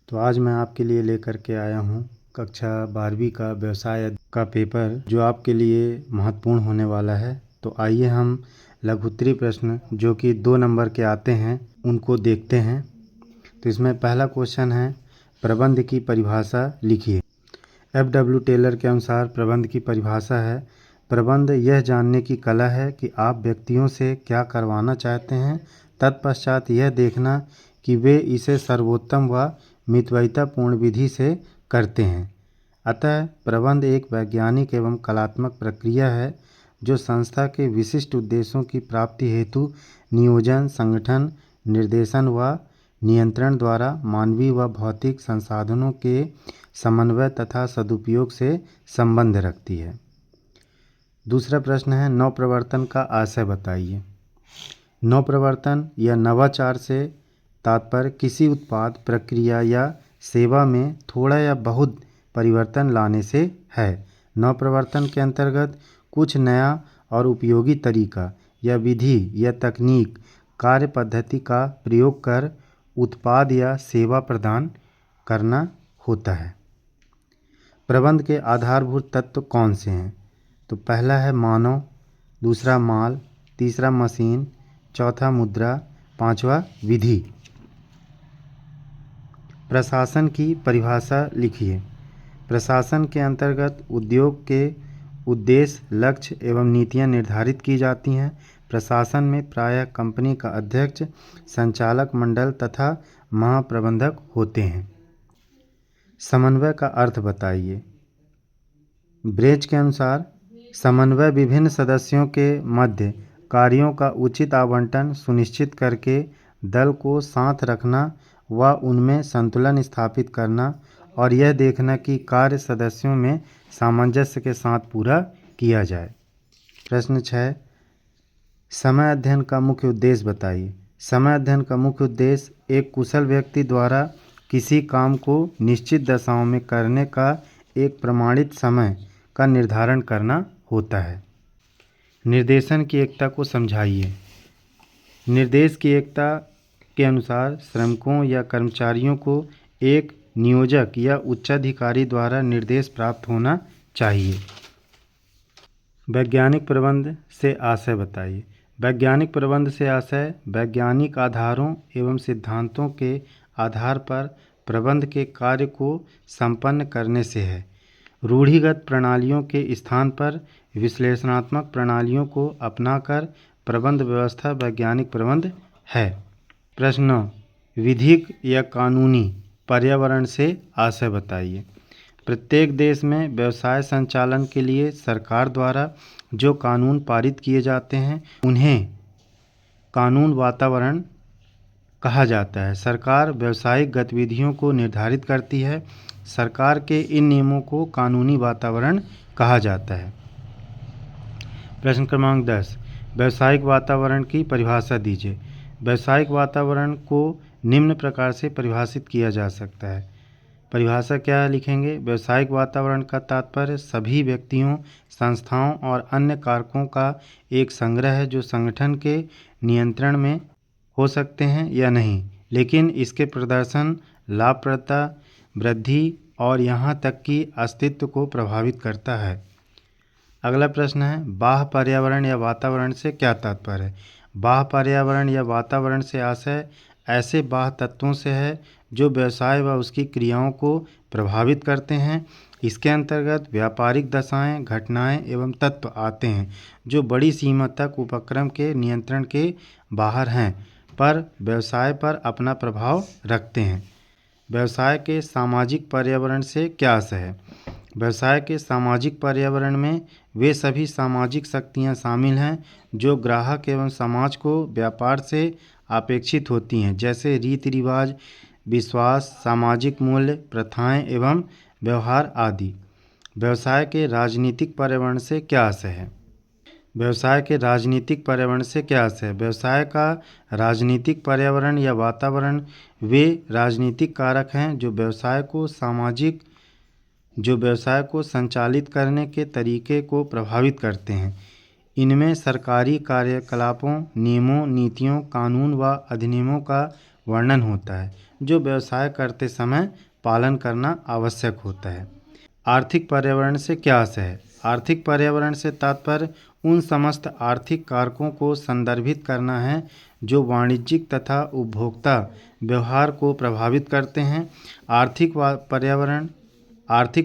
तो आज मैं आपके लिए लेकर के आया हूँ कक्षा 12वीं का व्यवसाय का पेपर, जो आपके लिए महत्वपूर्ण होने वाला है। तो आइए हम लघुत्तरीय प्रश्न जो कि 2 नंबर के आते हैं उनको देखते हैं। तो इसमें पहला क्वेश्चन है, प्रबंध की परिभाषा लिखिए। FW टेलर के अनुसार प्रबंध की परिभाषा है, प्रबंध यह जानने की कला है कि आप व्यक्तियों से क्या करवाना चाहते हैं, तत्पश्चात यह देखना कि वे इसे सर्वोत्तम व मितव्ययितापूर्ण विधि से करते हैं। अतः प्रबंध एक वैज्ञानिक एवं कलात्मक प्रक्रिया है जो संस्था के विशिष्ट उद्देश्यों की प्राप्ति हेतु नियोजन, संगठन, निर्देशन व नियंत्रण द्वारा मानवीय व भौतिक संसाधनों के समन्वय तथा सदुपयोग से संबंध रखती है। दूसरा प्रश्न है, नवप्रवर्तन का आशय बताइए। नवप्रवर्तन या नवाचार से तात्पर्य किसी उत्पाद, प्रक्रिया या सेवा में थोड़ा या बहुत परिवर्तन लाने से है। नवप्रवर्तन के अंतर्गत कुछ नया और उपयोगी तरीका या विधि या तकनीक, कार्य पद्धति का प्रयोग कर उत्पाद या सेवा प्रदान करना होता है। प्रबंध के आधारभूत तत्व कौन से हैं? तो पहला है मानव, दूसरा माल, तीसरा मशीन, चौथा मुद्रा, पांचवा विधि। प्रशासन की परिभाषा लिखिए। प्रशासन के अंतर्गत उद्योग के उद्देश्य, लक्ष्य एवं नीतियां निर्धारित की जाती हैं। प्रशासन में प्रायः कंपनी का अध्यक्ष, संचालक मंडल तथा महाप्रबंधक होते हैं। समन्वय का अर्थ बताइए। ब्रेच के अनुसार समन्वय विभिन्न सदस्यों के मध्य कार्यों का उचित आवंटन सुनिश्चित करके दल को साथ रखना व उनमें संतुलन स्थापित करना और यह देखना कि कार्य सदस्यों में सामंजस्य के साथ पूरा किया जाए। प्रश्न 6, समय अध्ययन का मुख्य उद्देश्य बताइए। समय अध्ययन का मुख्य उद्देश्य एक कुशल व्यक्ति द्वारा किसी काम को निश्चित दशाओं में करने का एक प्रमाणित समय का निर्धारण करना होता है। निर्देशन की एकता को समझाइए। निर्देश की एकता के अनुसार श्रमिकों या कर्मचारियों को एक नियोजक या उच्चाधिकारी द्वारा निर्देश प्राप्त होना चाहिए। वैज्ञानिक प्रबंध से आशय बताइए। वैज्ञानिक प्रबंध से आशय वैज्ञानिक आधारों एवं सिद्धांतों के आधार पर प्रबंध के कार्य को संपन्न करने से है। रूढ़िगत प्रणालियों के स्थान पर विश्लेषणात्मक प्रणालियों को अपनाकर प्रबंध व्यवस्था वैज्ञानिक प्रबंध है। प्रश्न 9, विधिक या कानूनी पर्यावरण से आशय बताइए। प्रत्येक देश में व्यवसाय संचालन के लिए सरकार द्वारा जो कानून पारित किए जाते हैं उन्हें कानून वातावरण कहा जाता है। सरकार व्यावसायिक गतिविधियों को निर्धारित करती है। सरकार के इन नियमों को कानूनी वातावरण कहा जाता है। प्रश्न क्रमांक 10, व्यावसायिक वातावरण की परिभाषा दीजिए। व्यावसायिक वातावरण को निम्न प्रकार से परिभाषित किया जा सकता है। परिभाषा क्या लिखेंगे? व्यावसायिक वातावरण का तात्पर्य सभी व्यक्तियों, संस्थाओं और अन्य कारकों का एक संग्रह है जो संगठन के नियंत्रण में हो सकते हैं या नहीं, लेकिन इसके प्रदर्शन, लाभप्रदता, वृद्धि और यहाँ तक कि अस्तित्व को प्रभावित करता है। अगला प्रश्न है, बाह्य पर्यावरण या वातावरण से क्या तात्पर्य है? बाह्य पर्यावरण या वातावरण से आशय ऐसे बाह्य तत्वों से है जो व्यवसाय व उसकी क्रियाओं को प्रभावित करते हैं। इसके अंतर्गत व्यापारिक दशाएं, घटनाएं एवं तत्व आते हैं जो बड़ी सीमा तक उपक्रम के नियंत्रण के बाहर हैं पर व्यवसाय पर अपना प्रभाव रखते हैं। व्यवसाय के सामाजिक पर्यावरण से क्या आशय है? व्यवसाय के सामाजिक पर्यावरण में वे सभी सामाजिक शक्तियां शामिल हैं जो ग्राहक एवं समाज को व्यापार से अपेक्षित होती हैं, जैसे रीति रिवाज, विश्वास, सामाजिक मूल्य, प्रथाएं एवं व्यवहार आदि। व्यवसाय के राजनीतिक पर्यावरण से क्या आशय है? व्यवसाय के राजनीतिक पर्यावरण से क्या आशय है? व्यवसाय का राजनीतिक पर्यावरण या वातावरण वे राजनीतिक कारक हैं जो व्यवसाय को संचालित करने के तरीके को प्रभावित करते हैं। इनमें सरकारी कार्यकलापों, नियमों, नीतियों, कानून व अधिनियमों का वर्णन होता है। जो व्यवसाय करते समय पालन करना आवश्यक होता है। आर्थिक पर्यावरण से क्या आशय है? आर्थिक पर्यावरण से तात्पर्य उन समस्त आर्थिक कारकों को संदर्भित करना है जो वाणिज्यिक तथा उपभोक्ता व्यवहार को प्रभावित करते हैं। आर्थिक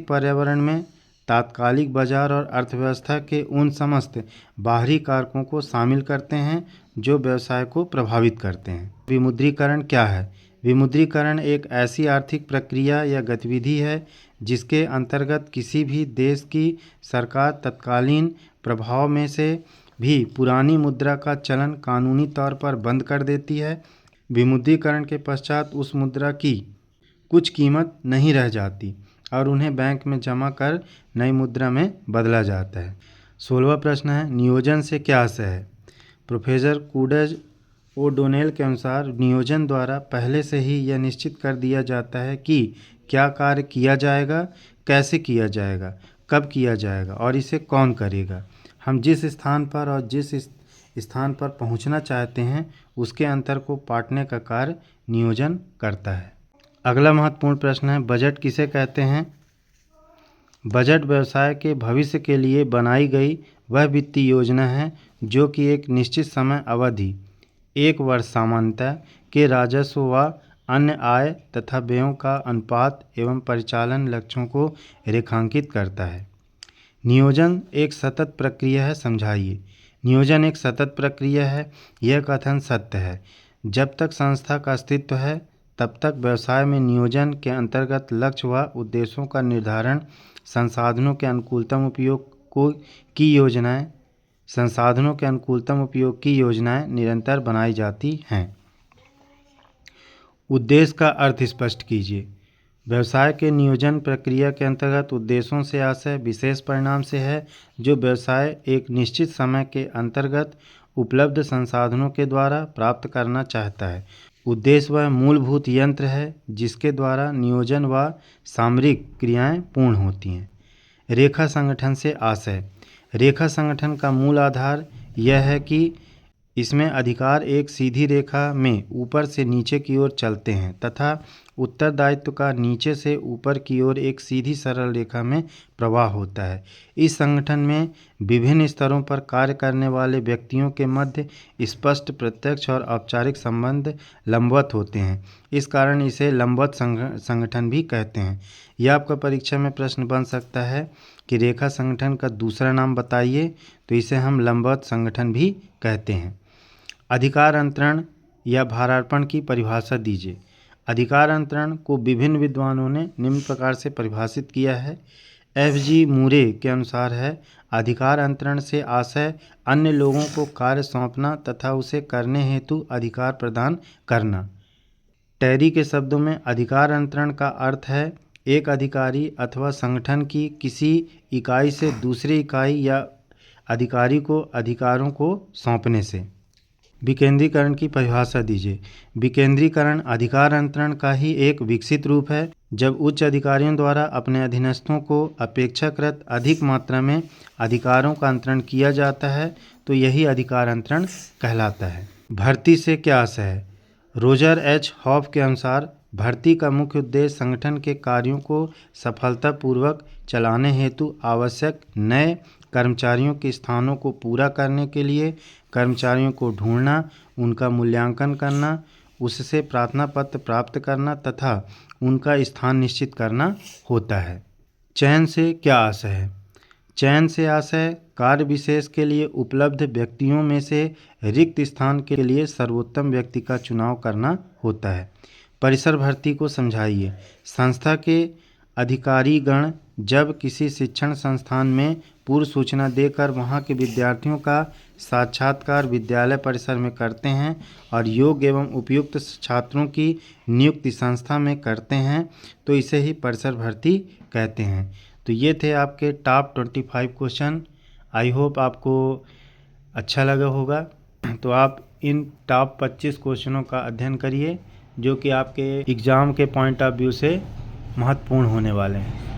पर्यावरण में तात्कालिक बाजार और अर्थव्यवस्था के उन समस्त बाहरी कारकों को शामिल करते हैं जो व्यवसाय को प्रभावित करते हैं। विमुद्रीकरण क्या है? विमुद्रीकरण एक ऐसी आर्थिक प्रक्रिया या गतिविधि है जिसके अंतर्गत किसी भी देश की सरकार तत्कालीन प्रभाव में से भी पुरानी मुद्रा का चलन कानूनी तौर पर बंद कर देती है। विमुद्रीकरण के पश्चात उस मुद्रा की कुछ कीमत नहीं रह जाती और उन्हें बैंक में जमा कर नई मुद्रा में बदला जाता है। 16वां प्रश्न है, नियोजन से क्या आशय है? प्रोफेसर कूडज ओडोनेल के अनुसार नियोजन द्वारा पहले से ही यह निश्चित कर दिया जाता है कि क्या कार्य किया जाएगा, कैसे किया जाएगा, कब किया जाएगा और इसे कौन करेगा। हम जिस स्थान पर और जिस स्थान पर पहुंचना चाहते हैं उसके अंतर को पाटने का कार्य नियोजन करता है। अगला महत्वपूर्ण प्रश्न है, बजट किसे कहते हैं? बजट व्यवसाय के भविष्य के लिए बनाई गई वह वित्तीय योजना है जो कि एक निश्चित समय अवधि, एक वर्ष सामान्यतः, के राजस्व व अन्य आय तथा व्ययों का अनुपात एवं परिचालन लक्ष्यों को रेखांकित करता है। नियोजन एक सतत प्रक्रिया है, समझाइए। नियोजन एक सतत प्रक्रिया है, यह कथन सत्य है। जब तक संस्था का अस्तित्व है तब तक व्यवसाय में नियोजन के अंतर्गत लक्ष्य व उद्देश्यों का निर्धारण, संसाधनों के अनुकूलतम उपयोग की योजनाएं निरंतर बनाई जाती हैं। उद्देश्य का अर्थ स्पष्ट कीजिए। व्यवसाय के नियोजन प्रक्रिया के अंतर्गत उद्देश्यों से आशय विशेष परिणाम से है जो व्यवसाय एक निश्चित समय के अंतर्गत उपलब्ध संसाधनों के द्वारा प्राप्त करना चाहता है। उद्देश्य वह मूलभूत यंत्र है जिसके द्वारा नियोजन व सामरिक क्रियाएं पूर्ण होती हैं। रेखा संगठन से आशय। रेखा संगठन का मूल आधार यह है कि इसमें अधिकार एक सीधी रेखा में ऊपर से नीचे की ओर चलते हैं तथा उत्तरदायित्व का नीचे से ऊपर की ओर एक सीधी सरल रेखा में प्रवाह होता है। इस संगठन में विभिन्न स्तरों पर कार्य करने वाले व्यक्तियों के मध्य स्पष्ट, प्रत्यक्ष और औपचारिक संबंध लंबवत होते हैं। इस कारण इसे लंबवत संगठन भी कहते हैं। यह आपका परीक्षा में प्रश्न बन सकता है कि रेखा संगठन का दूसरा नाम बताइए, तो इसे हम लंबवत संगठन भी कहते हैं। अधिकार अंतरण या भारार्पण की परिभाषा दीजिए। अधिकार अंतरण को विभिन्न विद्वानों ने निम्न प्रकार से परिभाषित किया है। F.G. मूरे के अनुसार है, अधिकार अंतरण से आशय अन्य लोगों को कार्य सौंपना तथा उसे करने हेतु अधिकार प्रदान करना। टेरी के शब्दों में अधिकार अंतरण का अर्थ है एक अधिकारी अथवा संगठन की किसी इकाई से दूसरी इकाई या अधिकारी को अधिकारों को सौंपने से। विकेंद्रीकरण की परिभाषा दीजिए। विकेंद्रीकरण अधिकार अंतरण का ही एक विकसित रूप है। जब उच्च अधिकारियों द्वारा अपने अधीनस्थों को अपेक्षाकृत अधिक मात्रा में अधिकारों का अंतरण किया जाता है तो यही अधिकार अंतरण कहलाता है। भर्ती से क्या आशय है? रोजर एच हॉफ के अनुसार भर्ती का मुख्य उद्देश्य संगठन के कार्यों को सफलतापूर्वक चलाने हेतु आवश्यक नए कर्मचारियों के स्थानों को पूरा करने के लिए कर्मचारियों को ढूंढना, उनका मूल्यांकन करना, उससे प्रार्थना पत्र प्राप्त करना तथा उनका स्थान निश्चित करना होता है। चयन से क्या आशय है? चयन से आशय कार्य विशेष के लिए उपलब्ध व्यक्तियों में से रिक्त स्थान के लिए सर्वोत्तम व्यक्ति का चुनाव करना होता है। परिसर भर्ती को समझाइए। संस्था के अधिकारीगण जब किसी शिक्षण संस्थान में पूर्व सूचना देकर वहां के विद्यार्थियों का साक्षात्कार विद्यालय परिसर में करते हैं और योग्य एवं उपयुक्त छात्रों की नियुक्ति संस्था में करते हैं तो इसे ही परिसर भर्ती कहते हैं। तो ये थे आपके टॉप 25 क्वेश्चन। आई होप आपको अच्छा लगा होगा। तो आप इन टॉप 25 क्वेश्चनों का अध्ययन करिए जो कि आपके एग्ज़ाम के पॉइंट ऑफ व्यू से महत्वपूर्ण होने वाले हैं।